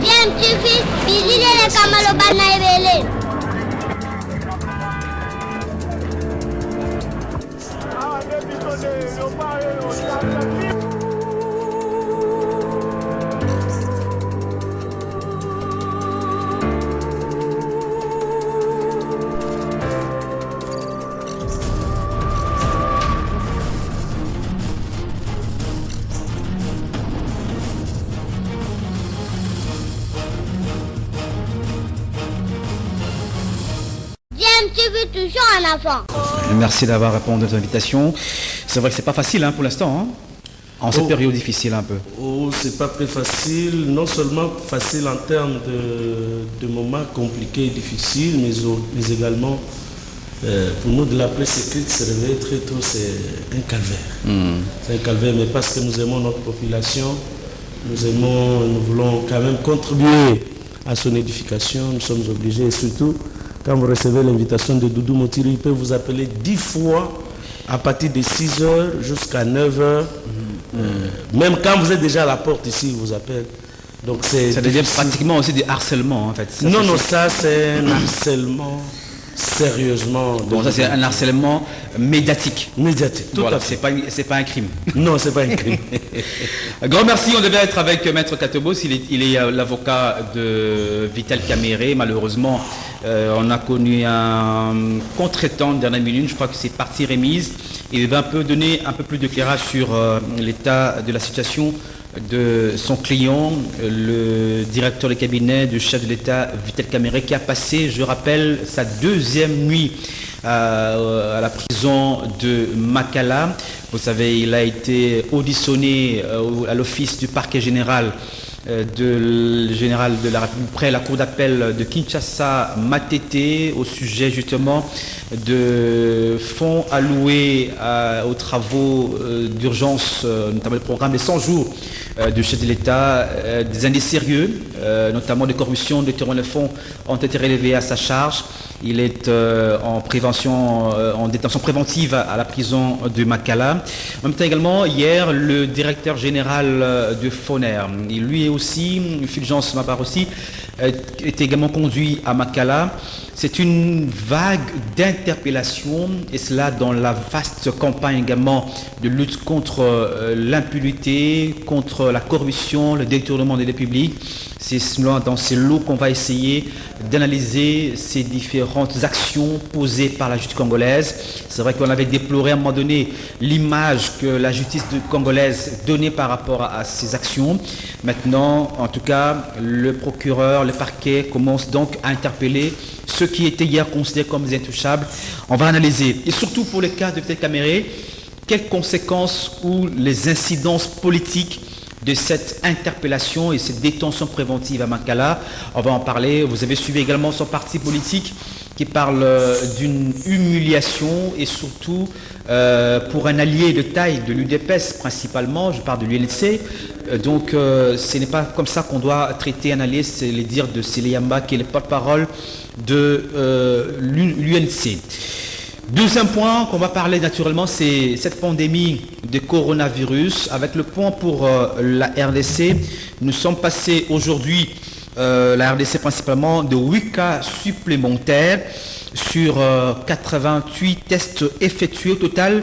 Bien, tu fais, Billy les Kamalobana et tu veux toujours un enfant. Merci d'avoir répondu à notre invitation. C'est vrai que c'est pas facile pour l'instant, en cette période difficile un peu. Oh, c'est pas très facile, non seulement facile en termes de moments compliqués et difficiles, mais également pour nous de la presse écrite, se réveiller très tôt, c'est un calvaire. C'est un calvaire, mais parce que nous aimons notre population, nous voulons quand même contribuer à son édification, nous sommes obligés, et surtout quand vous recevez l'invitation de Doudou Motiri, il peut vous appeler 10 fois à partir de 6h jusqu'à 9h. Même quand vous êtes déjà à la porte ici, il vous appelle. Donc ça devient pratiquement aussi du harcèlement en fait. Ça c'est un harcèlement sérieusement. Bon, ça c'est un harcèlement médiatique. Médiatique, tout à fait. C'est pas un crime. Non, c'est pas un crime. Grand merci, on devait être avec Maître Katobos, il est l'avocat de Vital Caméré. Malheureusement, on a connu un contretemps de dernière minute, je crois que c'est partie remise. Il va donner un peu plus d'éclairage sur l'état de la situation de son client, le directeur de cabinet du chef de l'État Vital Caméré, qui a passé, je rappelle, sa deuxième nuit à la prison de Makala. Vous savez, il a été auditionné à l'office du parquet général de la République près la cour d'appel de Kinshasa Matete au sujet justement de fonds alloués aux travaux d'urgence, notamment le programme des 100 jours du chef de l'État. Des indices sérieux, notamment de corruption, de terrorisme, de fonds ont été relevés à sa charge. Il est en détention préventive à la prison de Makala. En même temps également, hier, le directeur général de Foner, lui aussi, Fulgence Mabar aussi, est également conduit à Makala. C'est une vague d'interpellations, et cela dans la vaste campagne également de lutte contre l'impunité, contre la corruption, le détournement des deniers publics. C'est dans ces lots qu'on va essayer d'analyser ces différentes actions posées par la justice congolaise. C'est vrai qu'on avait déploré à un moment donné l'image que la justice congolaise donnait par rapport à ces actions. Maintenant, en tout cas, le procureur, le parquet commence donc à interpeller ceux qui étaient hier considérés comme des intouchables. On va analyser. Et surtout pour le cas de Vital Caméré, quelles conséquences ou les incidences politiques de cette interpellation et cette détention préventive à Makala. On va en parler. Vous avez suivi également son parti politique qui parle d'une humiliation et surtout pour un allié de taille de l'UDPS principalement, je parle de l'UNC. Donc ce n'est pas comme ça qu'on doit traiter un allié, c'est les dires de Séleyamba qui est le porte-parole de l'UNC. Deuxième point qu'on va parler naturellement, c'est cette pandémie de coronavirus. Avec le point pour la RDC, nous sommes passés aujourd'hui, la RDC principalement, de 8 cas supplémentaires sur 88 tests effectués. Au total,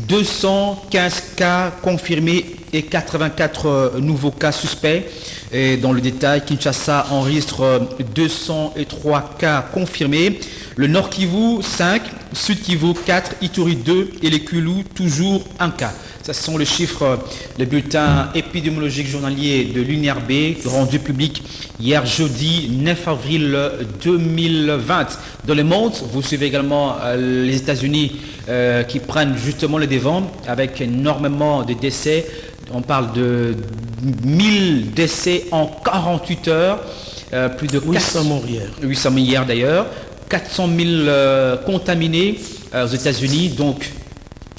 215 cas confirmés et 84 nouveaux cas suspects. Et dans le détail, Kinshasa enregistre 203 cas confirmés. Le Nord Kivu, 5, Sud Kivu, 4, Ituri, 2 et les Kulu, toujours 1 cas. Ce sont les chiffres, le bulletin épidémiologique journalier de l'UNRB, rendu public hier jeudi 9 avril 2020. Dans le monde, vous suivez également les États-Unis qui prennent justement le devant avec énormément de décès. On parle de 1000 décès en 48 heures, plus de 800 morts hier. 800 000 hier d'ailleurs, 400 000 contaminés aux États-Unis, donc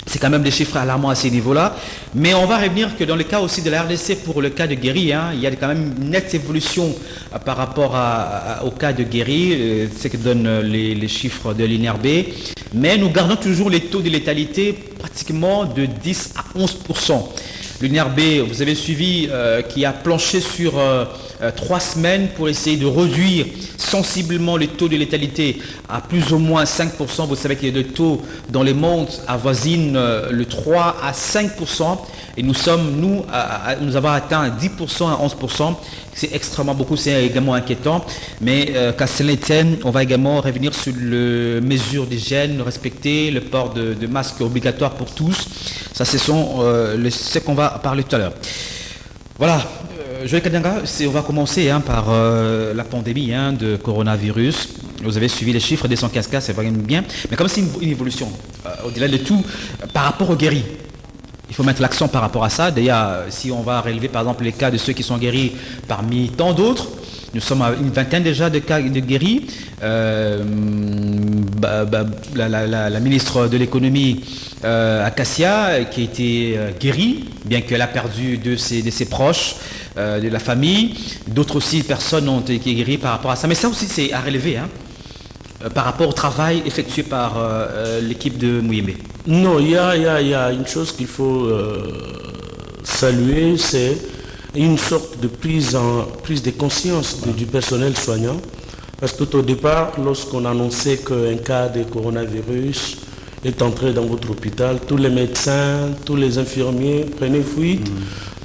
c'est quand même des chiffres alarmants à ces niveaux-là. Mais on va revenir que dans le cas aussi de la RDC, pour le cas de Guéry, il y a quand même une nette évolution par rapport au cas de Guéry, ce que donnent les chiffres de l'INRB. Mais nous gardons toujours les taux de létalité pratiquement de 10 à 11%. L'UNRB, vous avez suivi, qui a planché sur 3 semaines pour essayer de réduire sensiblement les taux de létalité à plus ou moins 5%. Vous savez que le taux dans les mondes avoisine le 3 à 5%. Et nous avons atteint 10% à 11%. C'est extrêmement beaucoup, c'est également inquiétant. Mais qu'à cela tienne, on va également revenir sur les mesures d'hygiène, respecter le port de masques obligatoire pour tous. Ça, ce sont ce qu'on va parler tout à l'heure. Voilà. Joël Kadanga, on va commencer par la pandémie de coronavirus. Vous avez suivi les chiffres des 115 cas, c'est vraiment bien. Mais comme c'est une évolution, au-delà de tout, par rapport aux guéris, il faut mettre l'accent par rapport à ça. D'ailleurs, si on va relever par exemple les cas de ceux qui sont guéris parmi tant d'autres, nous sommes à une vingtaine déjà de cas de guéris. La ministre de l'économie, Acacia, qui a été guérie, bien qu'elle a perdu de ses proches, de la famille. D'autres aussi personnes ont été guéries par rapport à ça. Mais ça aussi, c'est à relever, par rapport au travail effectué par l'équipe de Muyembe. Non, il y a une chose qu'il faut saluer, c'est une sorte de prise de conscience du personnel soignant. Parce que tout au départ, lorsqu'on annonçait qu'un cas de coronavirus est entré dans votre hôpital, tous les médecins, tous les infirmiers prenaient fuite.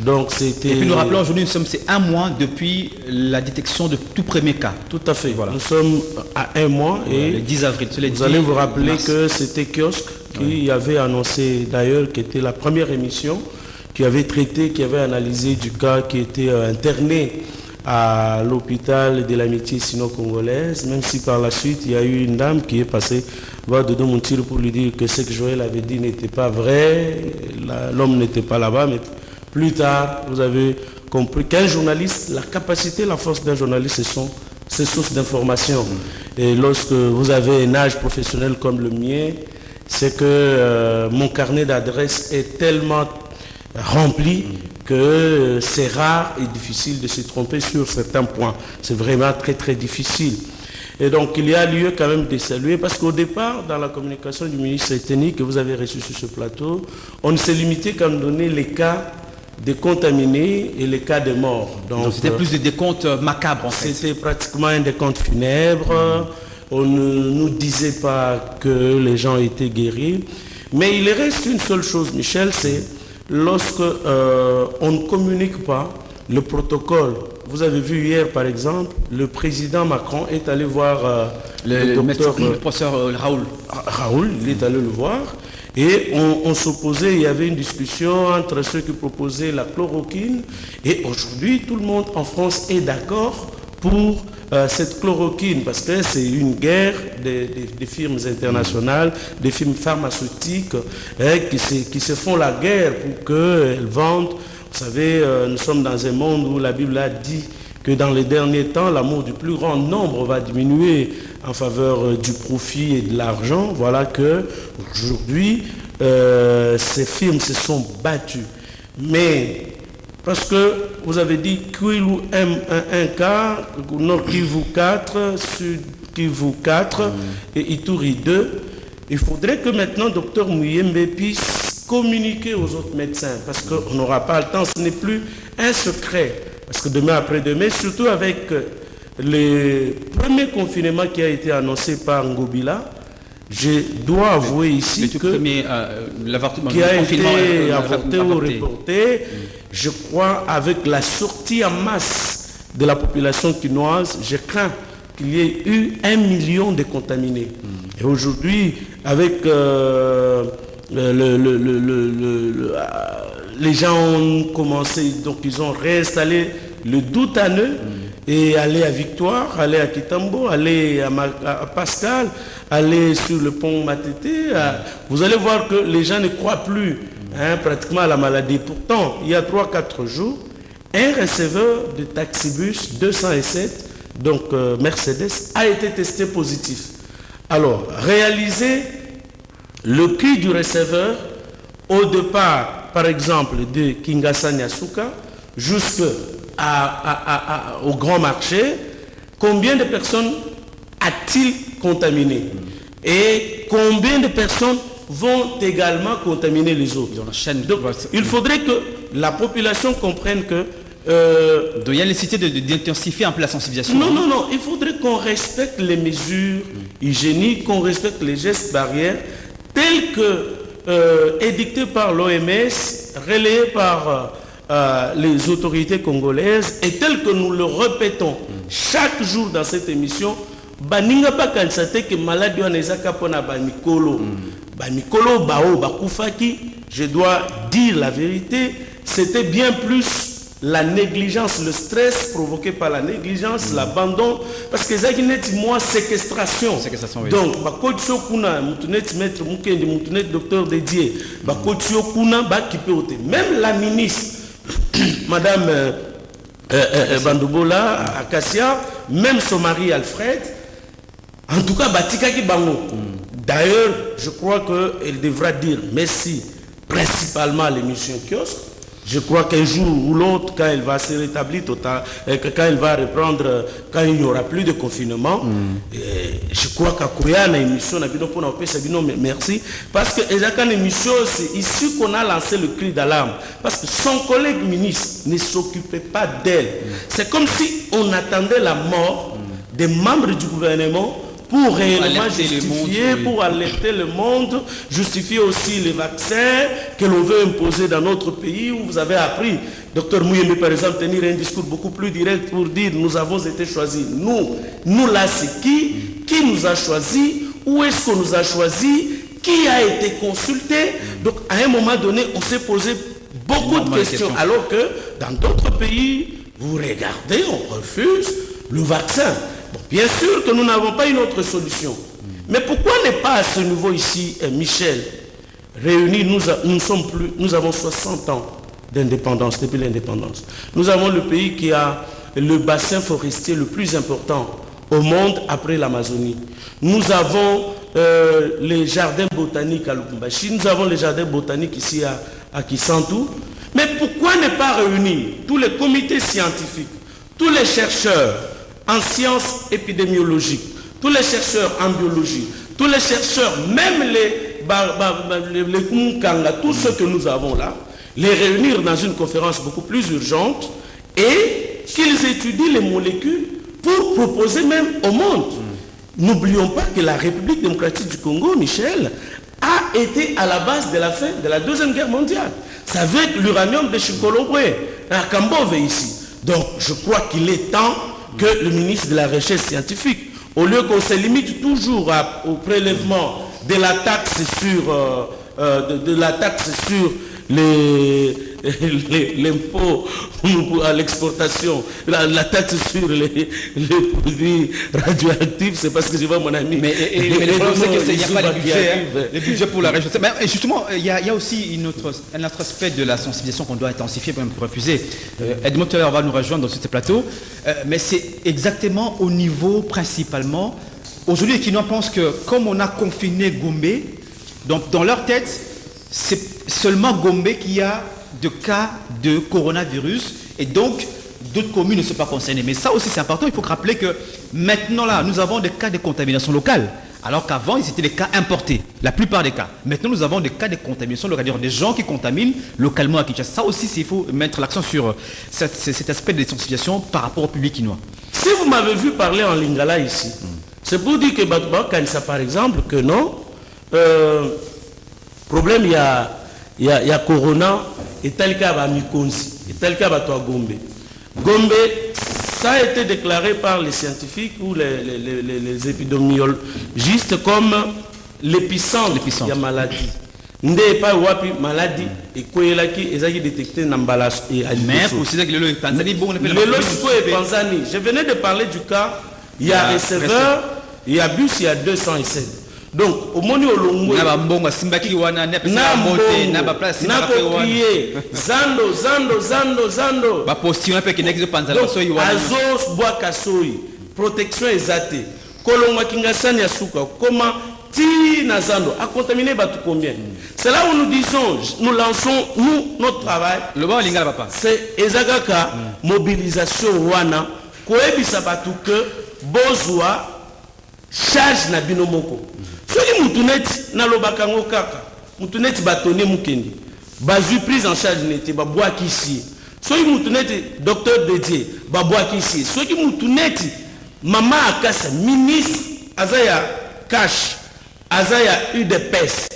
Donc c'était... Et puis nous rappelons aujourd'hui, c'est 1 mois depuis la détection de tout premier cas. Tout à fait. Voilà. Nous sommes à 1 mois et le 10 avril. Vous allez vous rappeler que c'était Kiosque qui avait annoncé d'ailleurs, qui était la première émission, qui avait traité, qui avait analysé du cas qui était interné à l'hôpital de l'amitié sino-congolaise, même si par la suite il y a eu une dame qui est passée voir Dodo Mountir pour lui dire que ce que Joël avait dit n'était pas vrai, l'homme n'était pas là-bas, mais plus tard vous avez compris qu'un journaliste, la capacité, la force d'un journaliste, ce sont ses sources d'information. Et lorsque vous avez un âge professionnel comme le mien, c'est que mon carnet d'adresses est tellement rempli que c'est rare et difficile de se tromper sur certains points. C'est vraiment très très difficile. Et donc il y a lieu quand même de saluer, parce qu'au départ, dans la communication du ministre ethnique que vous avez reçu sur ce plateau, on ne s'est limité qu'à nous donner les cas de contaminés et les cas de morts. Donc c'était plus des décomptes macabres en fait. C'était pratiquement un décompte funèbre. On ne nous disait pas que les gens étaient guéris. Mais il reste une seule chose, Michel, c'est lorsque on ne communique pas le protocole. Vous avez vu hier, par exemple, le président Macron est allé voir le professeur Raoul. Raoul, il est allé le voir. Et on s'opposait, il y avait une discussion entre ceux qui proposaient la chloroquine. Et aujourd'hui, tout le monde en France est d'accord pour cette chloroquine, parce que c'est une guerre des firmes internationales, des firmes pharmaceutiques qui se font la guerre pour qu'elles vendent. Vous savez, nous sommes dans un monde où la Bible a dit que dans les derniers temps, l'amour du plus grand nombre va diminuer en faveur du profit et de l'argent. Voilà que aujourd'hui, ces firmes se sont battues. Mais parce que vous avez dit Kwilu M1 cas, Nord Kivu 4, Sud Kivu 4 et Ituri 2, il faudrait que maintenant Dr Muyembe puisse communiquer aux autres médecins, parce qu'on n'aura pas le temps, ce n'est plus un secret. Parce que demain après-demain, surtout avec le premier confinement qui a été annoncé par Ngobila, je dois avouer ici que qui a été avorté ou reporté, je crois avec la sortie en masse de la population quinoise, je crains qu'il y ait eu 1 million de contaminés. Et aujourd'hui, avec les gens ont commencé, donc ils ont réinstallé le doute à eux et aller à Victoire, aller à Kitambo, aller à Pascal, aller sur le pont Matete. Vous allez voir que les gens ne croient plus pratiquement à la maladie. Pourtant, il y a 3-4 jours, un receveur de taxibus 207, donc Mercedes, a été testé positif. Alors, réaliser le cul du receveur au départ, par exemple, de Kinshasa Nyasuka jusqu'au grand marché, combien de personnes a-t-il contaminé? Et combien de personnes vont également contaminer les autres? Donc, il faudrait que la population comprenne que... donc il y a nécessité d'intensifier un peu la sensibilisation. Non, il faudrait qu'on respecte les mesures hygiéniques, qu'on respecte les gestes barrières, tels que édictés par l'OMS, relayés par les autorités congolaises, et tels que nous le répétons chaque jour dans cette émission. Baninga pa kansate que maladie on ezaka pona ba mikolo bao bakufaki, je dois dire la vérité, c'était bien plus la négligence, le stress provoqué par la négligence, l'abandon, parce que ça qui n'est moi séquestration. Oui. Donc bakotio kuna mutunet maître mukendi mutunet docteur dédié bakotio kuna ba kipeote. Même la ministre madame Bandobola Acacia, même son mari Alfred, en tout cas, Batikaki Bango. D'ailleurs, je crois qu'elle devra dire merci principalement à l'émission Kiosque. Je crois qu'un jour ou l'autre, quand elle va se rétablir total, quand elle va reprendre, quand il n'y aura plus de confinement, je crois qu'à Koyana émission, merci. Parce que émission, c'est ici qu'on a lancé le cri d'alarme. Parce que son collègue ministre ne s'occupait pas d'elle. C'est comme si on attendait la mort des membres du gouvernement pour réellement justifier, pour alerter le monde, justifier aussi les vaccins que l'on veut imposer dans notre pays, où vous avez appris, Dr Mouyembe par exemple, tenir un discours beaucoup plus direct pour dire nous avons été choisis. Nous là c'est qui nous a choisis, où est-ce qu'on nous a choisis, qui a été consulté. Donc à un moment donné, on s'est posé beaucoup de questions, alors que dans d'autres pays, vous regardez, on refuse le vaccin. Bon, bien sûr que nous n'avons pas une autre solution. Mais pourquoi n'est pas à ce niveau ici, Michel, réunis, nous avons 60 ans d'indépendance, depuis l'indépendance. Nous avons le pays qui a le bassin forestier le plus important au monde après l'Amazonie. Nous avons les jardins botaniques à Lubumbashi, nous avons les jardins botaniques ici à Kisantu. Mais pourquoi ne pas réunir tous les comités scientifiques, tous les chercheurs en sciences épidémiologiques, tous les chercheurs en biologie, tous les chercheurs, même les Kumkanga, tous ceux que nous avons là, les réunir dans une conférence beaucoup plus urgente et qu'ils étudient les molécules pour proposer même au monde. N'oublions pas que la République démocratique du Congo, Michel, a été à la base de la fin de la Deuxième Guerre mondiale. C'est avec l'uranium de Chikolobwe, à Kambove ici. Donc je crois qu'il est temps que le ministre de la Recherche scientifique, au lieu qu'on se limite toujours au prélèvement de la taxe sur l'impôt à l'exportation, la taxe sur les produits radioactifs, c'est parce que je vois mon ami. Mais le problème, c'est qu'il n'y a pas le budget pour la région. Mais justement, il y a aussi un autre aspect de la sensibilisation qu'on doit intensifier pour refuser. Edmond Teller va nous rejoindre dans ce plateau. Mais c'est exactement au niveau principalement. Aujourd'hui, les Kinois pensent que comme on a confiné Gombe, donc dans leur tête, c'est seulement Gombe qui a de cas de coronavirus et donc d'autres communes ne sont pas concernées. Mais ça aussi c'est important, il faut rappeler que maintenant là, nous avons des cas de contamination locale, alors qu'avant c'était des cas importés, la plupart des cas. Maintenant nous avons des cas de contamination locale, c'est-à-dire des gens qui contaminent localement à Kinshasa. Ça aussi il faut mettre l'accent sur cet aspect de sensibilisation par rapport au public quinois. Si vous m'avez vu parler en lingala ici, c'est pour dire que Batouba Kanisa par exemple, que non, problème il y a Corona et tel cas à Mikonzi, et tel cas à Gombe. Gombe, ça a été déclaré par les scientifiques ou les épidémiologistes comme l'épicentre de la maladie. N'est pas wapi maladie et quoi est détecté dans l'emballage et je venais de parler du cas, il y a receveur, il y a bus, il y a 207. Donc, au moment où on a crié Zando. Azos Boakasoi, protection exatée. Kolonga Kingasani Asuka, comment Ti Nazando a contaminé combien? C'est là où nous lançons notre travail. C'est Ezagaka, mobilisation Wana, Koebisa Batuke, Bozwa, charge na binomoko. Soki mutuneti na lobakango kaka, mutuneti batone mukendi. bazu prise en charge n'était ba bois ici soki mutu neti docteur dédié ba bois ici soki mutu neti mama akasa ministre azaya cash azaya UDPS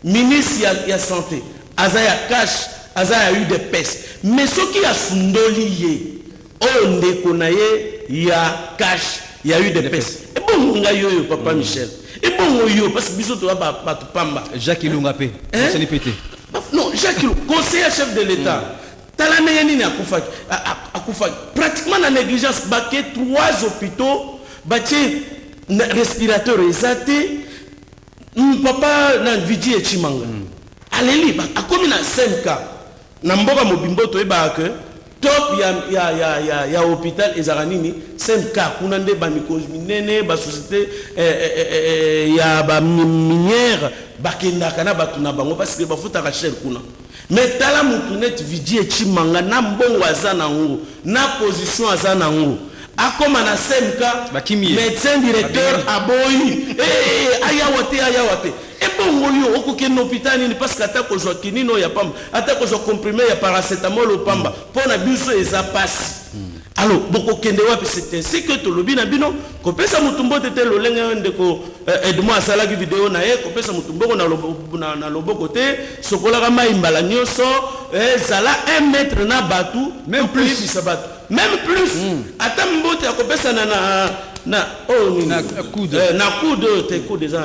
ministre ya santé azaya cash azaya UDPS mais soki ya fundoli ye o ndeko na ye ya cash ya UDPS et bon nga yo papa Michel et bon yo parce que biso to ba pamba Jacques Ilunga pe c'est ni pété. Non, Jacques Ilunga, conseiller chef de l'État. Talane yani akufaki. Pratiquement la négligence baké 3 hôpitaux, baké respirateur exaté. Papa na vidi et chimanga. Aleli ba akomi na 5 na mboka mobimbo to eba ke top ya hôpital ezaranini 5 kuna nde ba mikozi minene ba société ya ba minière bakenda kana batuna bango parce que ba futa ka cher kuna mais tala mutu net vidi et chimanga na mbongo azana ngo na position azana ngo akoma na 5 médecin directeur aboyi ayawate et bon yo okoke na hôpital ni parce que atako zo kinino ya pamba atako zo comprimé ya paracétamol au pamba pona biso eza passe alors boko kende wapi c'est ainsi que to lobi na bino ko pesa mutumbo tete lolenga ndeko Edmond asala ki vidéo na ye ko pesa mutumbo na loboko te sokola ka mai mbala nyoso zala 1 mètre na batu même plus même plus ata mbote akopesa na coude te coude za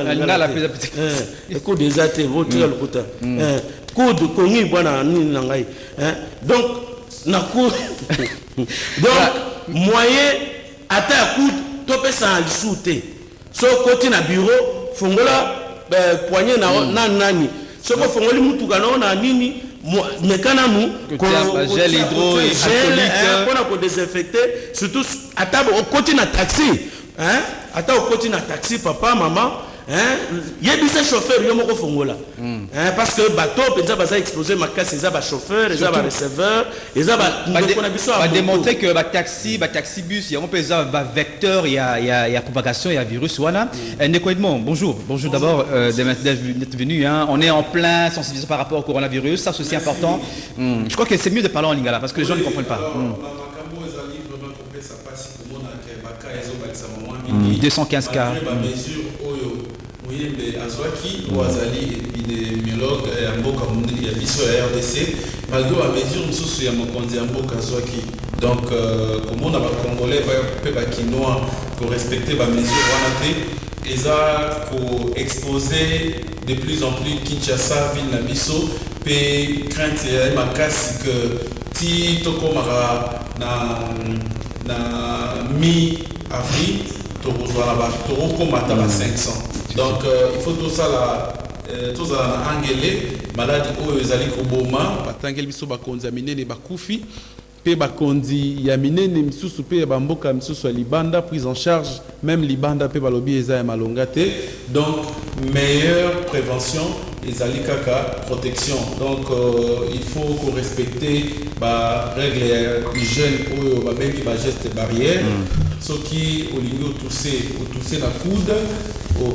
coude za te votre le kota coude kongi bwana nini na ngai donc na coude donc moyen ata coude to pesa en lisute so côté na bureau fongola poignée na nani so ko fongoli mutuka na nini mekana mu gel hydroalcoolique pour ko désinfecter surtout atabo au côté na taxi ata au côté na taxi papa maman yebisa chauffeur yo moko fongola parce que bateau penza baza exposer makasi za ba chauffeur za ba receveur za ba ndeko na biso va démontrer que ba taxi bus on peut ça va vecteur il y a propagation il y a virus voilà Ndeko Edmond bonjour d'abord d'être venu on est en plein sensibilisation par rapport au coronavirus ça c'est aussi important je crois que c'est mieux de parler en lingala parce que les gens ne comprennent pas 215 cas Mouyembe Azwaki, Ouazali, épidémiologue et Mboka Mundi, ya biso ya RDC, malgré la mesure msusu ya mokonzi ya Mboka Azwaki. Donc, comme on a les Congolais, les Kinois, pour respecter les mesures, ils ont exposé de plus en plus Kinshasa, ville na biso, pe crainte ya makasi que ti tokomara na mi-avril, toko 500. Donc il faut tout ça là tout ça angélé maladie oyo ezali koboma batangeli biso bakonzi ya minene bakufi pe bakonzi ya minene misusu pe ba mboka misusu ya libanda prise en charge même libanda pe balobi eza ya malonga te donc meilleure prévention ezali kaka protection donc il faut qu'on respecte ba règle hygiène oyo ba bengi ba geste barrière soki olingi otousse na coude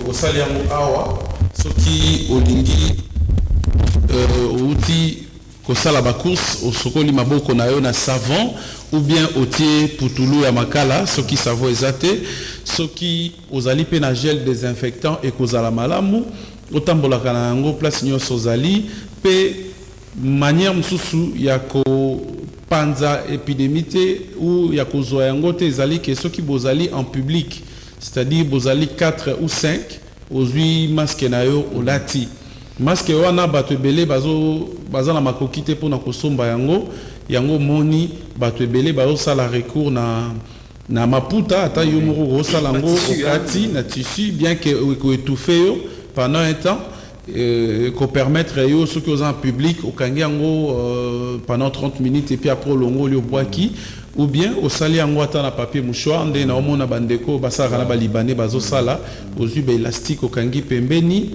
osali yango awa soki olingi outi kosala bacourse osokoli maboko na yo na savon ou bien otie putulu ya makala soki savon eza te soki ozali pe na gel désinfectant ekozala malamu otambolaka na yango place nyonso ozali pe manière mosusu ya kopanza épidémie te ou ya kozwa yango te ezali ke soki bozali en public c'est-à-dire bozali 4 ou 5 ozwi masque na yo olati masque wana bato ebele baza na makoki te mpona kosomba yango moni bato ebele bazosala recours na maputa ata yo moko kosala yango okati na tissu bien que ekoétouffe yo pendant un temps qu'on permettre yo soki oza en public okangi yango pendant 30 minutes et puis après olongo oli obwaki ou bien osali yango ata na papier mouchoir nde na omona bandeko basalaka na balibane bazosala ozwi baélastique okangi pembeni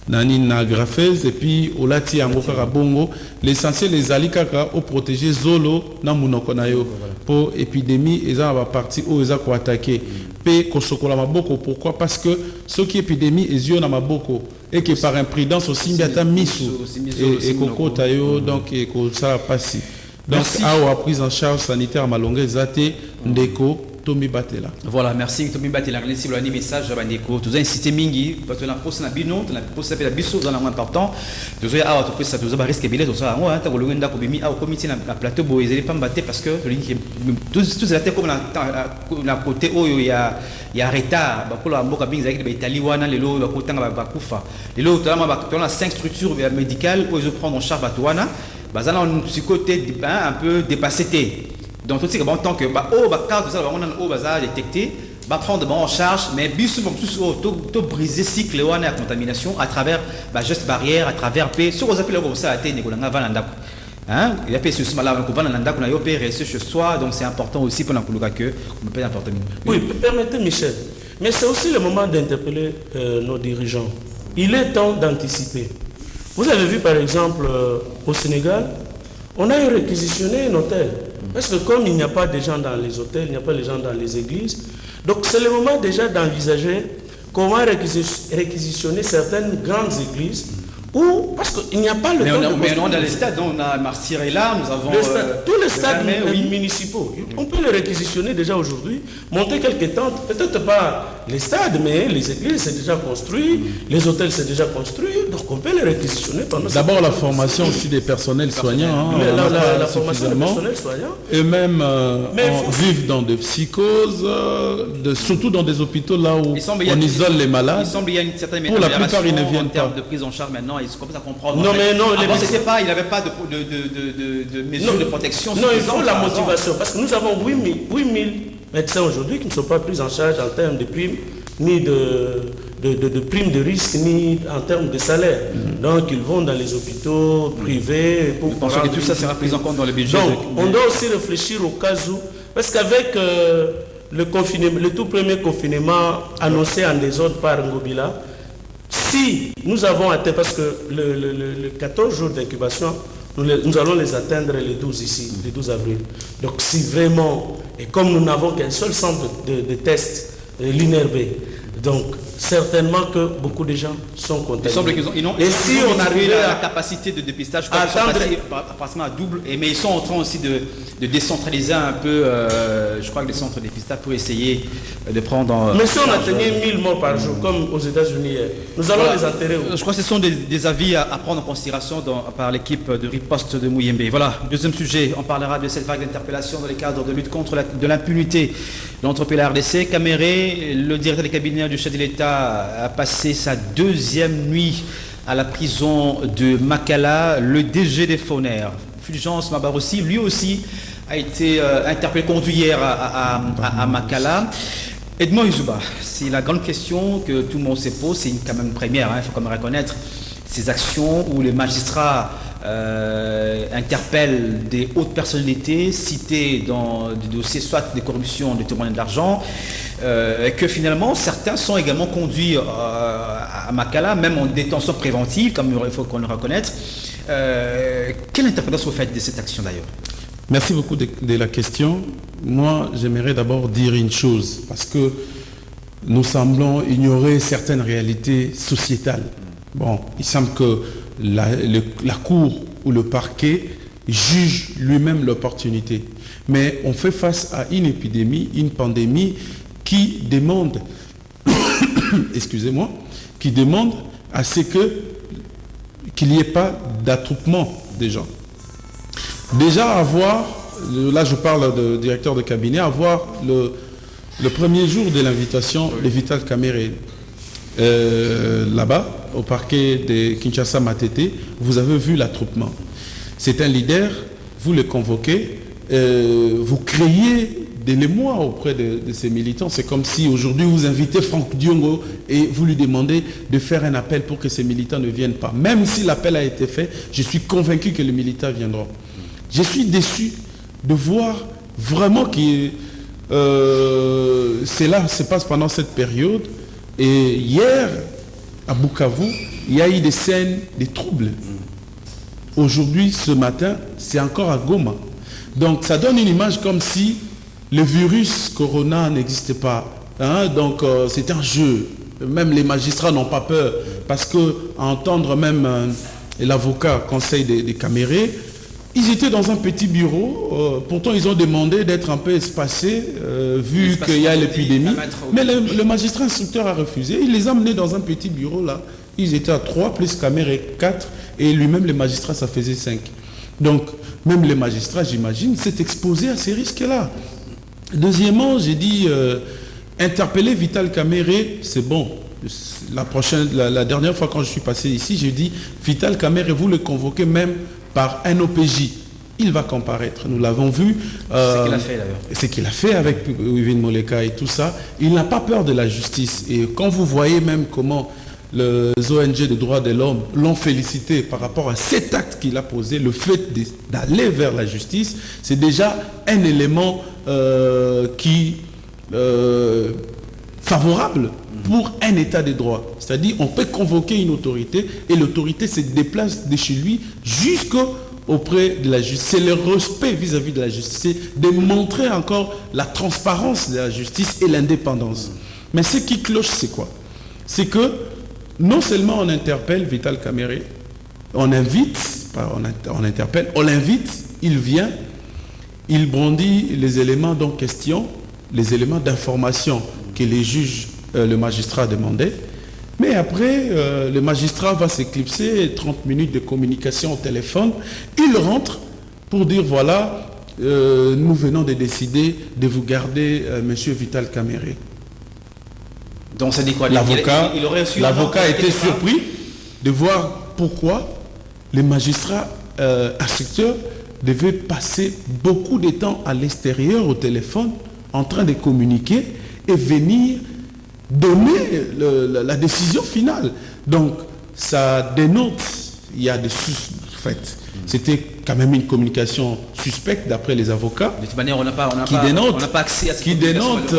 na graphèse et puis olati yango kaka bongo l'essentiel ezali kaka o protéger zolo na munoko na yo pour épidémie eza ba partie o eza ko attaquer pe kosokola maboko pourquoi parce que ce qui épidémie ezio na maboko et que par imprudence aussi Mbiata Misu et Koko Tayo donc et ça passi. Donc a prise en charge sanitaire malongé zate ndeko Tommy Batela. Voilà, merci Tommy Batela. Merci pour le message bandeko. Tous insisté mingi parce que la poste na bino, la poste la biso dans un important. Tous a tout ça tous ba risque billet tout ça. On ta kolonga ko bimi au comité na plateau boy ils pas battre parce que tous la tête comme la côté où il y a retard ba kola mboka bingi zaki ba Italie wana lelo ba kotanga ba kufa. Lelo tellement ba on a 5 structures médicales où ils prennent en charge batouana. Bazana on psychoté un peu dépassé. Donc tout ce qui est bon tant que cas tout ça on a détecté va prendre en charge mais bis tout briser cycle ou la contamination à travers gestes barrières à travers p sur aux appels comme ça a été négolanga valanda hein il y a p ce malade qu'on va dans qu'on a opéré chez soi donc c'est important aussi pour l'encologa que on peut importer. Oui, permettez Michel, mais c'est aussi le moment d'interpeller nos dirigeants. Il est temps d'anticiper. Vous avez vu par exemple au Sénégal, on a réquisitionné un hôtel. Parce que comme il n'y a pas de gens dans les hôtels, il n'y a pas de gens dans les églises, donc c'est le moment déjà d'envisager comment réquisitionner certaines grandes églises ou parce qu'il n'y a pas le temps de mais non, dans les stades, on a Martirella, nous avons... tous les stades municipaux, on peut les réquisitionner déjà aujourd'hui, monter quelques tentes, peut-être pas les stades, mais les églises c'est déjà construit, les hôtels c'est déjà construit, donc on peut les réquisitionner pendant... D'abord la formation aussi des personnels soignants, la formation des personnels soignants. Et même vivent dans des psychoses, surtout dans des hôpitaux là où on isole les malades. Il semble qu'il y a une certaine pour la plupart ils ne viennent pas. De prise en charge maintenant, ils commencent à comprendre. Non, mais non, avant, il n'avait pas de mesures de protection. Non, il faut la motivation. Parce que nous avons 8000 médecins aujourd'hui qui ne sont pas pris en charge en termes de primes, ni de primes de risque, ni en termes de salaire. Donc, ils vont dans les hôpitaux privés. Je pense que tout ça sera pris en compte dans le budget. Donc, on doit aussi réfléchir au cas où. Parce qu'avec le tout premier confinement annoncé en désordre par Ngobila, si nous avons atteint, parce que le 14 jours d'incubation, nous allons les atteindre les 12 ici, le 12 avril. Donc si vraiment, et comme nous n'avons qu'un seul centre de test, l'INRB, donc certainement que beaucoup de gens sont contaminés. Et si on arrive à la capacité de dépistage, pratiquement à double, mais ils sont en train aussi de décentraliser un peu, je crois que les centres de dépistage pour essayer de prendre... Mais si on atteignait 1000 morts par jour, comme aux États-Unis, nous allons les enterrer. Je crois que ce sont des avis à prendre en considération par l'équipe de riposte de Mouyembe. Voilà, deuxième sujet, on parlera de cette vague d'interpellation dans les cadres de lutte contre de l'impunité. L'entreprise la RDC, Caméré, le directeur des cabinets du chef de l'État a passé sa deuxième nuit à la prison de Makala. Le DG des Foners, Fulgence Mabarossi, lui aussi a été interpellé, conduit hier à Makala. Edmond Izuba, c'est la grande question que tout le monde se pose, c'est quand même une première, il faut quand même reconnaître ces actions où les magistrats interpellent des hautes personnalités citées dans des dossiers soit de corruption, de témoignage d'argent, que finalement certains sont également conduits à Makala, même en détention préventive, comme il faut qu'on le reconnaisse. Quelle interprétation vous faites de cette action d'ailleurs? Merci beaucoup de la question. Moi, j'aimerais d'abord dire une chose, parce que nous semblons ignorer certaines réalités sociétales. Bon, il semble que la cour ou le parquet juge lui-même l'opportunité. Mais on fait face à une épidémie, une pandémie qui demande, excusez-moi, qui demande à ce qu'il n'y ait pas d'attroupement des gens. Déjà avoir, là je parle de directeur de cabinet, avoir le premier jour de l'invitation de Vital Caméré, là-bas, au parquet de Kinshasa Matete, vous avez vu l'attroupement. C'est un leader, vous le convoquez, vous créez de l'émoi auprès de ces militants. C'est comme si aujourd'hui vous invitez Franck Diongo et vous lui demandez de faire un appel pour que ces militants ne viennent pas. Même si l'appel a été fait, je suis convaincu que les militants viendront. Je suis déçu de voir vraiment que cela se passe pendant cette période. Et hier, à Bukavu, il y a eu des scènes, des troubles. Aujourd'hui, ce matin, c'est encore à Goma. Donc ça donne une image comme si le virus Corona n'existait pas. Hein? Donc c'est un jeu. Même les magistrats n'ont pas peur parce que à entendre même l'avocat conseil des Camérés, ils étaient dans un petit bureau, pourtant ils ont demandé d'être un peu espacés, vu qu'il y a l'épidémie. Mais le magistrat instructeur a refusé, il les a menés dans un petit bureau là. Ils étaient à 3, plus Caméré 4, et lui-même, les magistrats, ça faisait 5. Donc, même les magistrats, j'imagine, s'est exposé à ces risques-là. Deuxièmement, j'ai dit, interpeller Vital Caméré, c'est bon. La dernière fois quand je suis passé ici, j'ai dit, Vital Caméré, vous le convoquez même par un OPJ. Il va comparaître, nous l'avons vu. C'est ce qu'il a fait d'ailleurs. C'est ce qu'il a fait avec Wivine Moleka et tout ça. Il n'a pas peur de la justice. Et quand vous voyez même comment les ONG de droits de l'homme l'ont félicité par rapport à cet acte qu'il a posé, le fait d'aller vers la justice, c'est déjà un élément favorable pour un état de droit. C'est-à-dire on peut convoquer une autorité et l'autorité se déplace de chez lui jusqu'auprès de la justice. C'est le respect vis-à-vis de la justice, c'est de montrer encore la transparence de la justice et l'indépendance. Mais ce qui cloche, c'est quoi? C'est que non seulement on interpelle Vital Caméré, on interpelle, on l'invite, il vient, il brandit les éléments en question, les éléments d'information que les juges, le magistrat demandait, mais après, le magistrat va s'éclipser, 30 minutes de communication au téléphone, il rentre pour dire voilà, nous venons de décider de vous garder monsieur Vital Caméré. Donc ça dit quoi? L'avocat était surpris surpris de voir pourquoi les magistrats instructeurs devaient passer beaucoup de temps à l'extérieur au téléphone en train de communiquer et venir donner la décision finale. Donc ça dénote, il y a des faits. C'était quand même une communication suspecte d'après les avocats. De toute manière, on n'a pas accès à cette qui dénote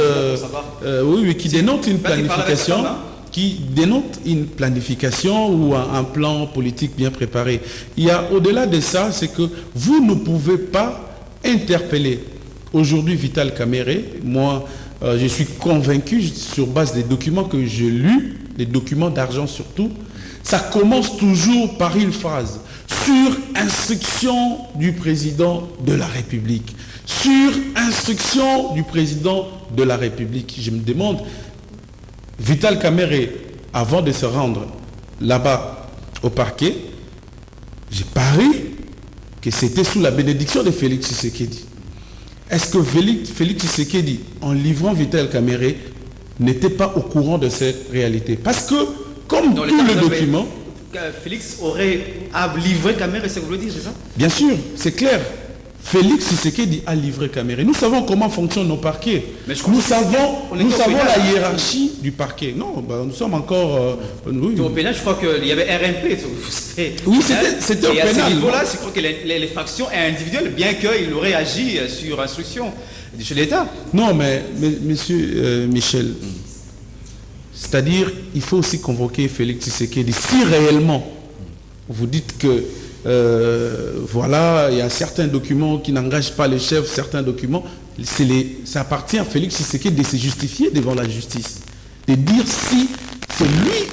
une planification, qui dénote une planification ou un plan politique bien préparé. Il y a au-delà de ça, c'est que vous ne pouvez pas interpeller aujourd'hui Vital Caméré. Moi, je suis convaincu sur base des documents que j'ai lus, des documents d'argent surtout. Ça commence toujours par une phrase. Sur instruction du président de la République. Sur instruction du président de la République. Je me demande, Vital Caméré, avant de se rendre là-bas au parquet, j'ai parié que c'était sous la bénédiction de Félix Tshisekedi. Est-ce que Félix Tshisekedi, en livrant Vital Caméré, n'était pas au courant de cette réalité? Parce que, comme tout le document... Félix aurait livré Caméré, c'est ce que vous voulez dire, c'est ça? Bien sûr, c'est clair. Félix Tshisekedi a livré Caméré. Nous savons comment fonctionnent nos parquets. Nous savons la hiérarchie du parquet. Non, nous sommes encore... Au pénal, je crois qu'il y avait RMP. Oui, c'était au pénal. Et à ce niveau-là, je crois que les fractions individuelles, bien qu'il aurait agi sur instruction de l'État. Non, mais monsieur Michel... C'est-à-dire, il faut aussi convoquer Félix Tshisekedi. Si réellement, vous dites que, voilà, il y a certains documents qui n'engagent pas les chefs, certains documents, ça appartient à Félix Tshisekedi de se justifier devant la justice. De dire si c'est lui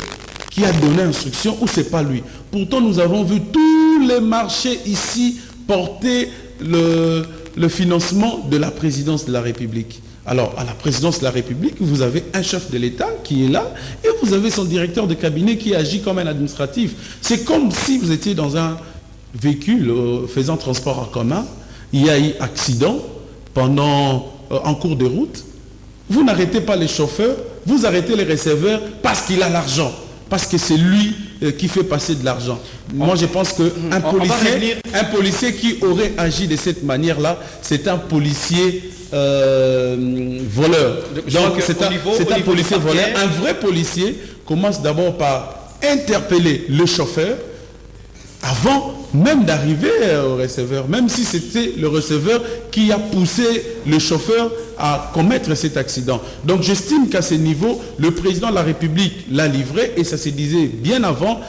qui a donné instruction ou c'est pas lui. Pourtant, nous avons vu tous les marchés ici porter le financement de la présidence de la République. Alors, à la présidence de la République, vous avez un chef de l'État qui est là et vous avez son directeur de cabinet qui agit comme un administratif. C'est comme si vous étiez dans un véhicule faisant transport en commun, il y a eu accident en cours de route. Vous n'arrêtez pas les chauffeurs, vous arrêtez les receveurs parce qu'il a l'argent, parce que c'est lui qui fait passer de l'argent. Moi, je pense qu'un policier qui aurait agi de cette manière-là, c'est un policier voleur. Donc, c'est un policier voleur. Un vrai policier commence d'abord par interpeller le chauffeur avant même d'arriver au receveur, même si c'était le receveur qui a poussé le chauffeur à commettre cet accident. Donc j'estime qu'à ce niveau, le président de la République l'a livré et ça se disait bien avant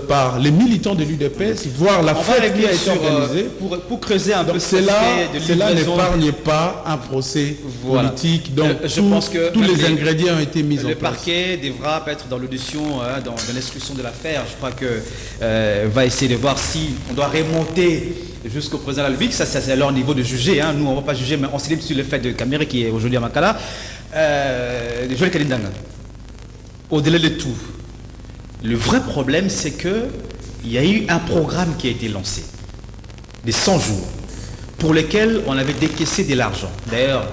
par les militants de l'UDPS, voire la fête qui a été organisée. Pour creuser un peu cela n'épargne pas un procès politique. Donc je pense que tous les ingrédients ont été mis en place. Le parquet devra être dans l'audition, dans l'instruction de l'affaire. Je crois que va essayer de voir si on doit remonter jusqu'au président de la République. Ça c'est leur niveau de juger. Nous on ne va pas juger, mais on s'élève sur le fait de Caméré qui est aujourd'hui à Makala. Joël Kalindanga. Au-delà de tout, le vrai problème, c'est qu'il y a eu un programme qui a été lancé, des 100 jours, pour lesquels on avait décaissé de l'argent. D'ailleurs,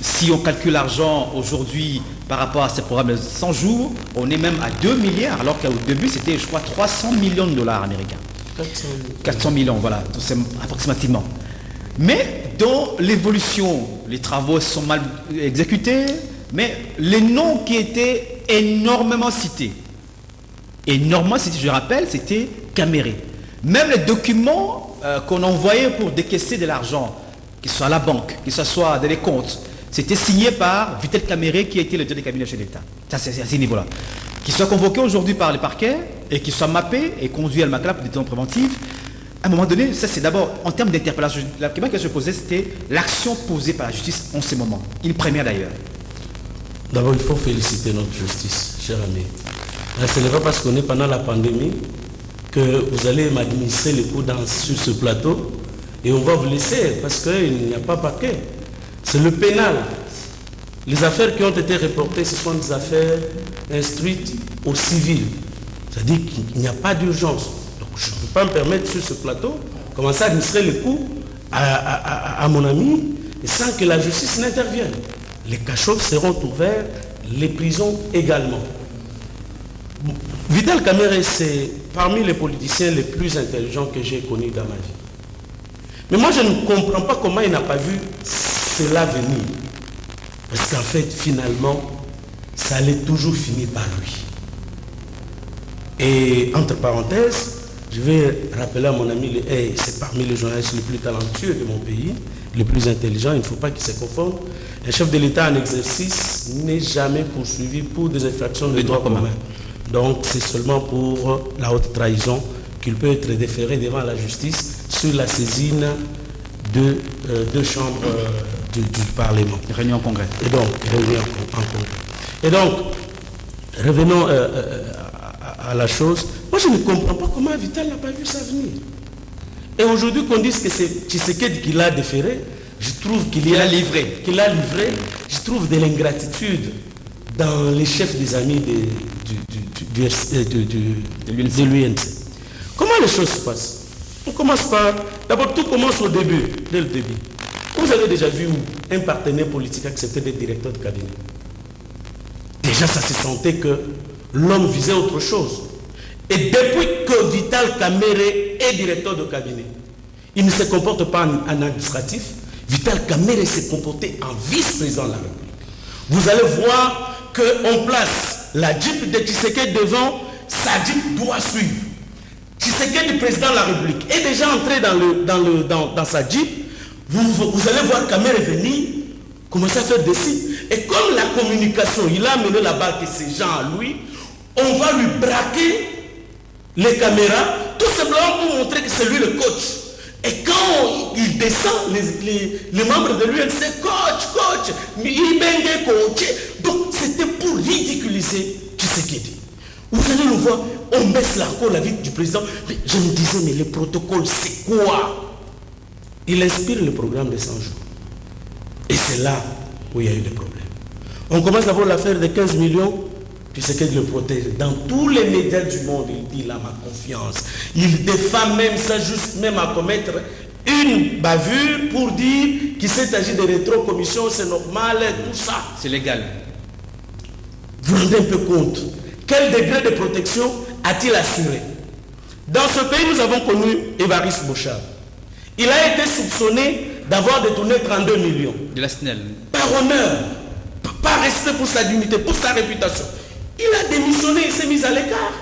si on calcule l'argent aujourd'hui par rapport à ce programme de 100 jours, on est même à 2 milliards, alors qu'au début, c'était, je crois, 300 millions de dollars américains. 400 millions, voilà, c'est approximativement. Mais dans l'évolution, les travaux sont mal exécutés, mais les noms qui étaient énormément cités, je rappelle, c'était Caméré. Même les documents qu'on envoyait pour décaisser de l'argent, qu'il soit à la banque, que ce soit dans les comptes, c'était signé par Vital Caméré qui était le directeur du cabinet chez l'État. Ça, c'est à ce niveau-là. Qu'il soit convoqué aujourd'hui par les parquets et qu'il soit mappé et conduit à la Makala pour détention préventive. À un moment donné, ça c'est d'abord en termes d'interpellation. La première question que je posais, c'était l'action posée par la justice en ce moment. Une première d'ailleurs. D'abord, il faut féliciter notre justice, cher ami. Ce n'est pas parce qu'on est pendant la pandémie que vous allez m'administrer les coups sur ce plateau et on va vous laisser parce qu'il n'y a pas paquet. C'est le pénal. Les affaires qui ont été reportées, ce sont des affaires instruites au civil. C'est-à-dire qu'il n'y a pas d'urgence. Donc je ne peux pas me permettre sur ce plateau commencer à administrer les coups à mon ami sans que la justice n'intervienne. Les cachots seront ouverts, les prisons également. Vital Caméré, c'est parmi les politiciens les plus intelligents que j'ai connus dans ma vie. Mais moi, je ne comprends pas comment il n'a pas vu cela venir. Parce qu'en fait, finalement, ça allait toujours finir par lui. Et entre parenthèses, je vais rappeler à mon ami, c'est parmi les journalistes les plus talentueux de mon pays, les plus intelligents, il ne faut pas qu'ils se confondent. Un chef de l'État en exercice n'est jamais poursuivi pour des infractions de droit commun. Donc c'est seulement pour la haute trahison qu'il peut être déféré devant la justice sur la saisine de deux chambres du Parlement. Réunion en congrès. Et donc, réunion en congrès. Et donc, revenons à la chose. Moi, je ne comprends pas comment Vital n'a pas vu ça venir. Et aujourd'hui, qu'on dise que c'est Tshisekedi qui l'a déféré, je trouve qu'il a livré. Je trouve de l'ingratitude dans les chefs des amis de l'UNC. Comment les choses se passent? On commence par... D'abord, tout commence au début, dès le début. Vous avez déjà vu un partenaire politique accepter d'être directeur de cabinet. Déjà, ça se sentait que l'homme visait autre chose. Et depuis que Vital Caméré est directeur de cabinet, il ne se comporte pas en administratif. Vital Caméré s'est comporté en vice-président de la République. Vous allez voir qu'on place la Jeep de Tshisekedi devant, sa Jeep doit suivre. Tshisekedi, le président de la République, est déjà entré dans sa Jeep. Vous allez voir Caméré venir, commencer à faire des sites. Et comme la communication, il a amené là-bas que ces gens à lui, on va lui braquer les caméras, tout simplement pour montrer que c'est lui le coach. Et quand il descend, les membres de l'UNC, coach, il benge coach. Donc c'était pour ridiculiser Tshisekedi. Vous allez le voir, on baisse la vie du président. Mais je me disais, mais le protocole, c'est quoi? Il inspire le programme des 100 jours. Et c'est là où il y a eu des problèmes. On commence d'abord l'affaire de 15 millions. Tshisekedi le protège. Dans tous les médias du monde, il dit, il a ma confiance. Il défend même ça, juste même à commettre une bavure pour dire qu'il s'est agi de rétrocommission, c'est normal, tout ça. C'est légal. Vous vous rendez un peu compte. Quel degré de protection a-t-il assuré? Dans ce pays, nous avons connu Évariste Bochard. Il a été soupçonné d'avoir détourné 32 millions. De la SNEL. Par honneur, par respect pour sa dignité, pour sa réputation. Il a démissionné, il s'est mis à l'écart.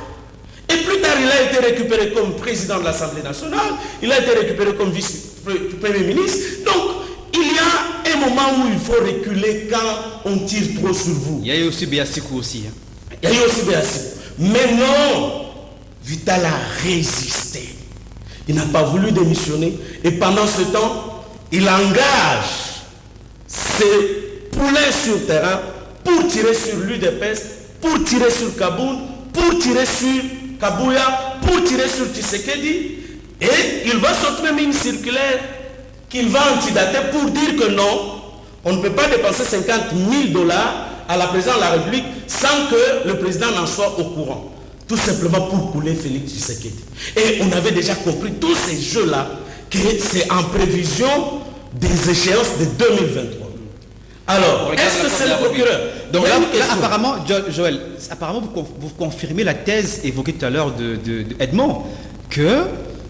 Et plus tard, il a été récupéré comme président de l'Assemblée nationale. Il a été récupéré comme vice-premier ministre. Donc, il y a un moment où il faut reculer quand on tire trop sur vous. Il y a eu aussi Béassikou aussi. Hein. Il y a eu aussi Béassikou. Mais non, Vital a résisté. Il n'a pas voulu démissionner. Et pendant ce temps, il engage ses poulains sur terrain pour tirer sur l'UDPS, pour tirer sur Kaboun, pour tirer sur Kabouya, pour tirer sur Tshisekedi. Et il va sortir même une circulaire qu'il va antidater pour dire que non, on ne peut pas dépenser 50 000 $ à la présidence de la République sans que le président n'en soit au courant. Tout simplement pour couler Félix Tshisekedi. Et on avait déjà compris tous ces jeux-là, que c'est en prévision des échéances de 2023. Alors, est-ce que c'est le procureur? Donc là, apparemment, Joël, apparemment vous confirmez la thèse évoquée tout à l'heure de Edmond, qu'il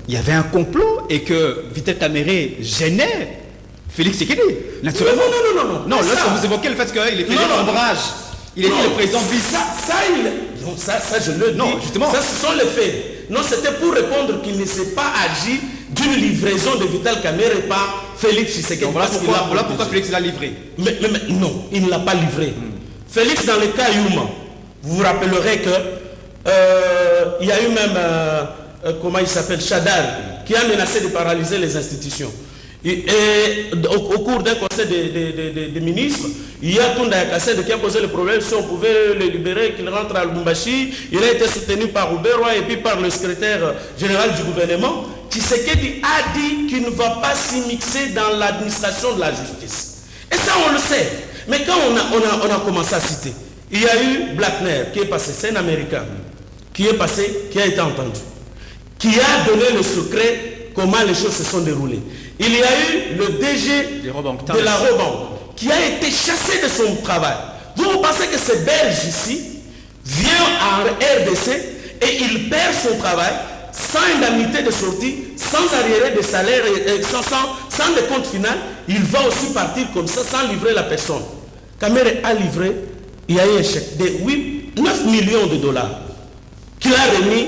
y avait un complot et que Vital Kamerhe gênait Félix Tshisekedi. Naturellement. Non, lorsque vous évoquez le fait qu'il est fait l'ombrage, il était le président ça je le dis. Non, justement. Ça, ce sont les faits. Non, c'était pour répondre qu'il ne s'est pas agi d'une livraison de Vital Kamerhe par Félix Tshisekedi. Voilà pourquoi Félix l'a livré. Mais non, il ne l'a pas livré. Félix, dans le cas Yuma, vous vous rappellerez que il y a eu même, comment il s'appelle, Chadar, qui a menacé de paralyser les institutions. Et au cours d'un conseil des ministres, il y a Tunda Yakassende qui a posé le problème si on pouvait le libérer, qu'il rentre à Lubumbashi. Il a été soutenu par Rouberwa et puis par le secrétaire général du gouvernement. Tshisekedi a dit qu'il ne va pas s'immiscer dans l'administration de la justice. Et ça, on le sait. Mais quand on a commencé à citer, il y a eu Blackner qui est passé, c'est un Américain, qui est passé, qui a été entendu, qui a donné le secret comment les choses se sont déroulées. Il y a eu le DG de la Robank qui a été chassé de son travail. Vous pensez que ce Belge ici vient en RDC et il perd son travail sans indemnité de sortie, sans arriéré de salaire, et sans décompte final, il va aussi partir comme ça sans livrer la personne. Kamerhe a livré, il y a eu un chèque de 9 millions de $ qu'il a remis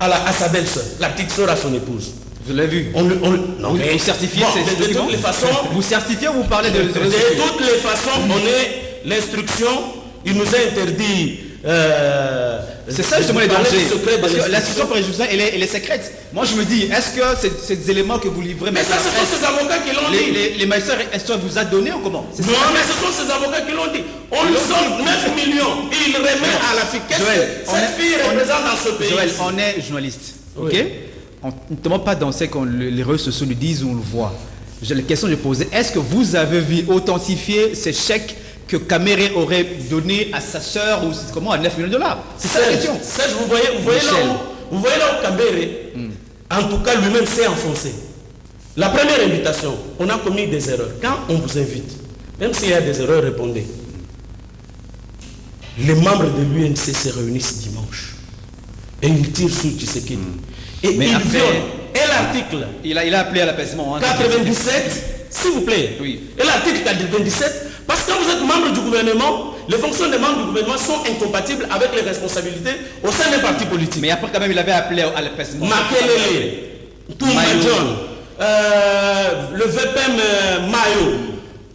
à sa belle-sœur, la petite sœur à son épouse. Vous l'avez vu. Vous certifiez de toutes les façons. Vous certifiez ou vous parlez de toutes les façons, on est l'instruction, il nous a interdit. C'est ça justement les dangers. Parce que l'instruction préjudicielle, elle est secrète. Moi je me dis, est-ce que ces éléments que vous livrez, mais ça ce sont ces avocats qui l'ont dit. Les magistrats, est-ce que vous a donné ou comment? Non, mais ce sont ces avocats qui l'ont dit. On lui sonne 9 millions, il remet à la fille. Qu'est-ce que cette fille représente dans ce pays? Joël, on est journaliste, ok? On ne demande pas dans ce que les réseaux sociaux nous disent ou on le voit. La question que je posais, est-ce que vous avez vu authentifier ces chèques que Kamerhe aurait donné à sa sœur ou comment à 9 millions $? C'est ça la question. Serge, vous voyez là où Kamerhe, en tout cas lui-même s'est enfoncé. La première invitation, on a commis des erreurs. Quand on vous invite, même s'il y a des erreurs, répondez. Les membres de l'UNC se réunissent dimanche et ils tirent sur Tshisekedi. Et il viole. Et l'article il a appelé à l'apaisement. 97, s'il vous plaît. Oui. Et l'article 97, parce que quand vous êtes membre du gouvernement, les fonctions des membres du gouvernement sont incompatibles avec les responsabilités au sein d'un parti politique. Mais après quand même il avait appelé à l'apaisement. Makelele, Touma John, le VPM Mayo,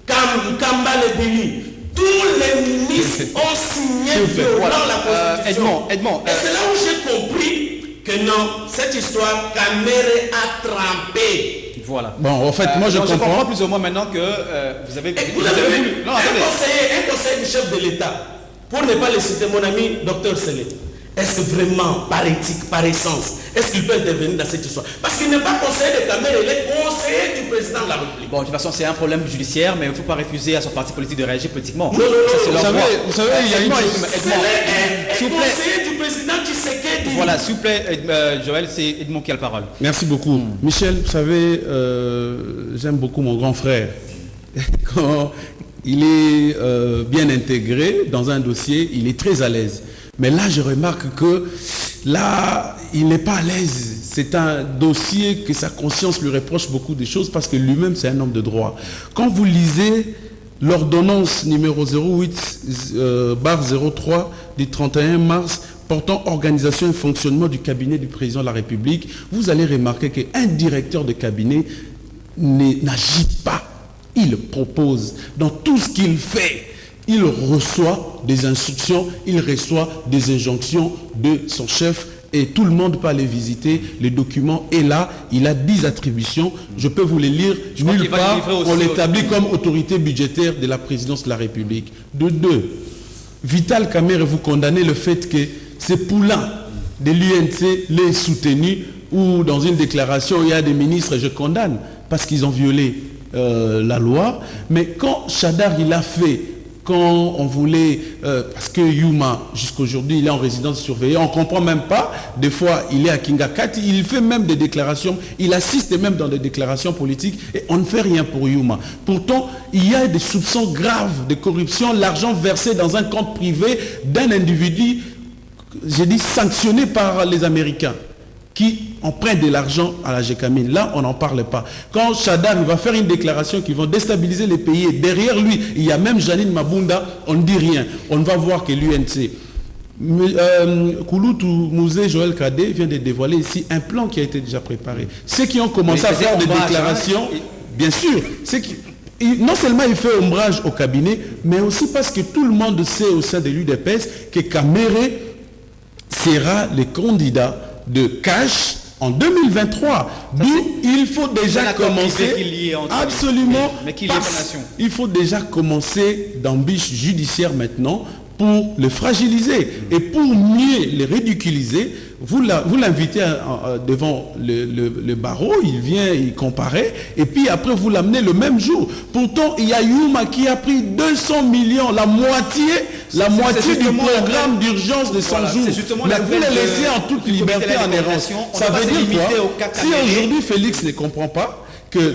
Kamba Lebili, tous les ministres ont signé violant la Constitution. Edmond. Et c'est là où j'ai compris que non, cette histoire, Kamerhe a trempé. Voilà. Bon, en fait, moi je comprends plus ou moins maintenant que vous avez voulu. Non, un conseiller du chef de l'État, pour ne pas le citer, mon ami Dr Sélé, est-ce que vraiment, par éthique, par essence, est-ce qu'il peut intervenir dans cette histoire? Parce qu'il n'est pas conseiller de Kamerhe, il est conseiller du président de la République. Bon, de toute façon, c'est un problème judiciaire, mais il ne faut pas refuser à son parti politique de réagir politiquement. Non. Vous savez, il y a une chose. S'il vous plaît. Conseiller du président Tshisekedi. Voilà, s'il vous plaît, Joël, c'est Edmond qui a la parole. Merci beaucoup. Michel, vous savez, j'aime beaucoup mon grand frère. Quand il est bien intégré dans un dossier, il est très à l'aise. Mais là, je remarque que là, il n'est pas à l'aise. C'est un dossier que sa conscience lui reproche beaucoup de choses parce que lui-même, c'est un homme de droit. Quand vous lisez l'ordonnance numéro 08/03 du 31 mars portant organisation et fonctionnement du cabinet du président de la République, vous allez remarquer qu'un directeur de cabinet n'agit pas il propose. Dans tout ce qu'il fait, il reçoit des instructions, il reçoit des injonctions de son chef et tout le monde peut aller visiter les documents. Et là, il a 10 attributions. Je peux vous les lire. Nulle part, on l'établit comme autorité budgétaire de la présidence de la République. De deux, Vital Kamerhe, vous condamnez le fait que ces poulains de l'UNC les soutenus ou dans une déclaration, il y a des ministres, je condamne, parce qu'ils ont violé la loi. Mais quand Chadar, il a fait, quand on voulait, parce que Yuma, jusqu'aujourd'hui, il est en résidence surveillée, on ne comprend même pas, des fois, il est à Kingakati, il fait même des déclarations, il assiste même dans des déclarations politiques, et on ne fait rien pour Yuma. Pourtant, il y a des soupçons graves de corruption, l'argent versé dans un compte privé d'un individu, j'ai dit sanctionné par les Américains, qui empruntent de l'argent à la GECAMIN. Là, on n'en parle pas. Quand Chadar va faire une déclaration qui va déstabiliser les pays, et derrière lui, il y a même Janine Mabunda, on ne dit rien. On ne va voir que l'UNC. Kouloutou Mouzé Joël Kadé vient de dévoiler ici un plan qui a été déjà préparé. Ceux qui ont commencé à faire des déclarations, bien sûr, non seulement il fait ombrage au cabinet, mais aussi parce que tout le monde sait au sein de l'UDPS que Kamerhe sera le candidat de cash en 2023. D'où il faut déjà commencer. Absolument. Mais qu'il y ait il faut déjà commencer d'embûches judiciaires maintenant pour le fragiliser et pour mieux le ridiculiser. Vous l'invitez devant le barreau, il vient, il comparaît, et puis après vous l'amenez le même jour. Pourtant, il y a Yuma qui a pris 200 millions, la moitié du programme d'urgence de 100 jours. Mais vous les laissez en toute liberté en errance. Ça veut dire quoi? Si aujourd'hui Félix ne comprend pas que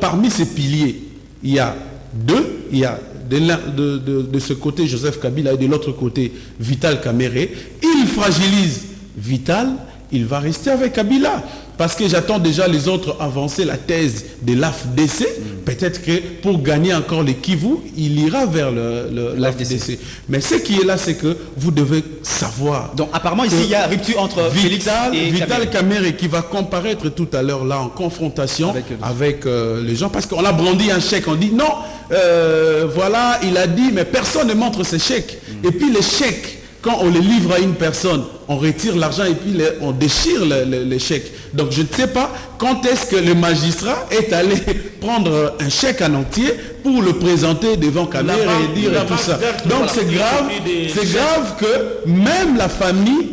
parmi ces piliers, il y a deux, il y a de ce côté Joseph Kabila et de l'autre côté Vital Kamerhe, il fragilise Vital, il va rester avec Kabila. Parce que j'attends déjà les autres avancer la thèse de l'AFDC. Peut-être que pour gagner encore les Kivu, il ira vers l'AFDC. Mais ce qui est là, c'est que vous devez savoir. Donc apparemment ici, il y a rupture entre Vital Kamerhe qui va comparaître tout à l'heure là en confrontation avec les gens. Parce qu'on a brandi un chèque, on dit non, voilà, il a dit, mais personne ne montre ces chèques. Et puis les chèques, quand on les livre à une personne, on retire l'argent et puis on déchire les chèques. Donc je ne sais pas quand est-ce que le magistrat est allé prendre un chèque en entier pour le présenter devant Kamerhe et dire tout ça. Donc c'est grave que même la famille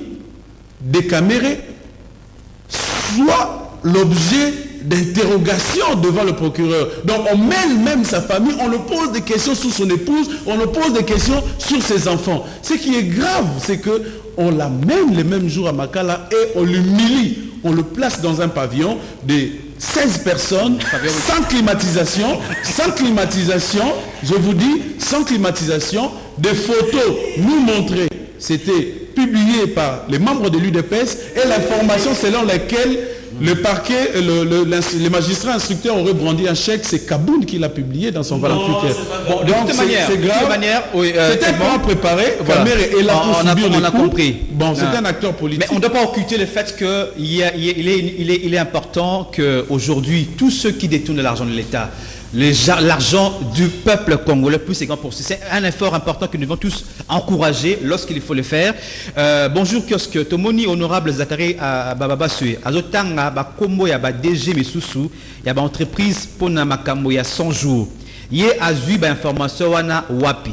de Kamerhe soit l'objet d'interrogation devant le procureur. Donc on mêle même sa famille, on le pose des questions sur son épouse, on le pose des questions sur ses enfants. Ce qui est grave, c'est que on l'amène le même jour à Makala et on l'humilie. On le place dans un pavillon de 16 personnes, sans climatisation, je vous dis, sans climatisation, des photos nous montraient. C'était publié par les membres de l'UDPS et l'information selon laquelle le parquet, le magistrat instructeur aurait brandi un chèque, c'est Kaboun qui l'a publié dans son 28e. Bon, de toute manière, c'était un plan préparé, voilà. On a compris. Bon, c'est un acteur politique. Mais on ne doit pas occulter le fait qu'il est important qu'aujourd'hui, tous ceux qui détournent l'argent de l'État, l'argent du peuple congolais, plus 50%. C'est un effort important que nous devons tous encourager lorsqu'il faut le faire. Bonjour kiosque, Tomoni honorable Zakari Bababa Sue. Azotanga ba kombo ya ba DG Misusu, ya ba entreprise pona makambo ya 100 jours. Ye azui ba information wana wapi.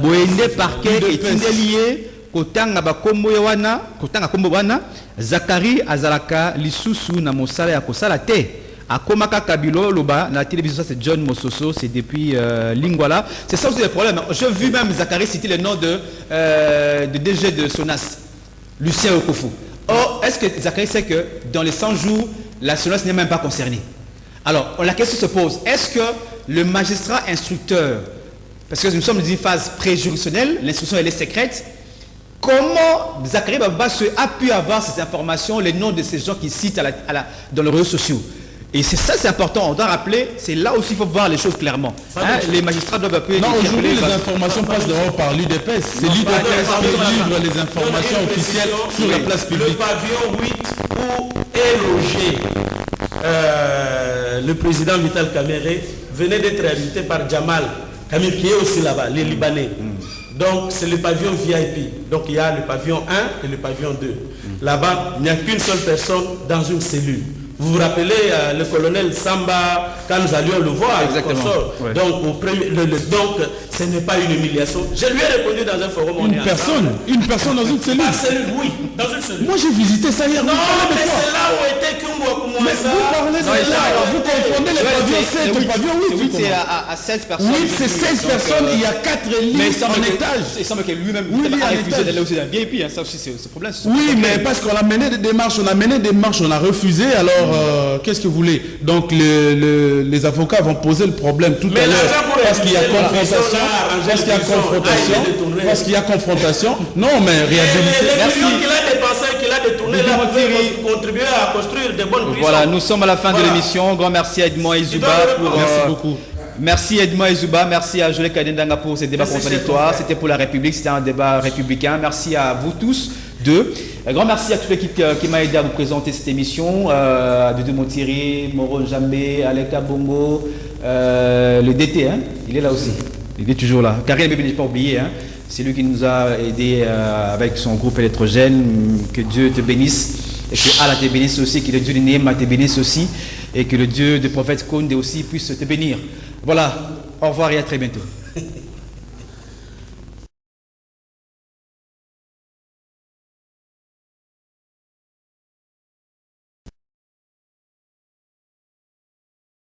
Boende parquet etindelié kotanga ba kombo wana, kotanga kombo wana, Zakari azalaka lisusu na mosala ya kosala te. À Komaka Kabilo, Loba, la télévision, c'est John Mososo, c'est depuis Lingwala. C'est ça aussi le problème. J'ai vu même Zakari citer le nom de DG de Sonas, Lucien Okofu. Or, est-ce que Zakari sait que dans les 100 jours, la Sonas n'est même pas concernée? Alors, la question se pose, est-ce que le magistrat instructeur, parce que nous sommes dans une phase pré-juridictionnelle, l'instruction elle est secrète, comment Zakari Bababa a pu avoir ces informations, les noms de ces gens qui citent dans les réseaux sociaux? Et c'est ça, c'est important. On doit rappeler, c'est là aussi il faut voir les choses clairement. Les magistrats doivent appuyer. Non, aujourd'hui, les informations passent d'abord par l'UDPS. C'est l'UDPS qui livre les informations officielles sur la place publique. Le pavillon 8 où est logé le président Vital Kamerhe venait d'être habité par Jamal Kamil, qui est aussi là-bas, les Libanais. Donc c'est le pavillon VIP. Donc il y a le pavillon 1 et le pavillon 2. Là-bas, il n'y a qu'une seule personne dans une cellule. Vous vous rappelez le colonel Samba, quand nous allions le voir, exactement. Ouais. Donc, donc ce n'est pas une humiliation. Je lui ai répondu dans un forum. Une personne dans une cellule. Oui, dans une cellule. Moi j'ai visité ça hier. Non, mais c'est là où était Kumbo. Mais vous parlez de ça, vous confondez les pavillons 7 et le pavillon 8. Oui, c'est à 16 personnes. Oui, c'est 16 personnes, il y a 4 lits en étage. Il semble que lui-même a refusé d'aller aussi dans le VIP, ça aussi c'est ce problème. Oui, mais parce qu'on a mené des démarches, on a refusé, alors qu'est-ce que vous voulez? Donc les avocats vont poser le problème tout à l'heure parce qu'il y a confrontation, non mais réhabiliter. Les millions qu'il a dépensé, qu'il a détourné, là, pour contribuer à construire des bonnes prisons. Voilà, nous sommes à la fin de l'émission. Grand merci à Edmond Ezouba merci beaucoup. Merci Edmond Ezouba, merci à Joël Kadendanga pour ce débat contradictoire. C'était pour la République, c'était un débat républicain. Merci à vous tous deux. Un grand merci à toute l'équipe qui m'a aidé à vous présenter cette émission. Doudou Montiri, Moro Njambé, Aleka Bongo, le DT, hein, il est là aussi. Il est toujours là. Karim Bébé, n'ai pas oublié, hein. C'est lui qui nous a aidés avec son groupe électrogène. Que Dieu te bénisse. Et que Allah te bénisse aussi, que le Dieu de Néma te bénisse aussi. Et que le Dieu du prophète Konde aussi puisse te bénir. Voilà. Au revoir et à très bientôt.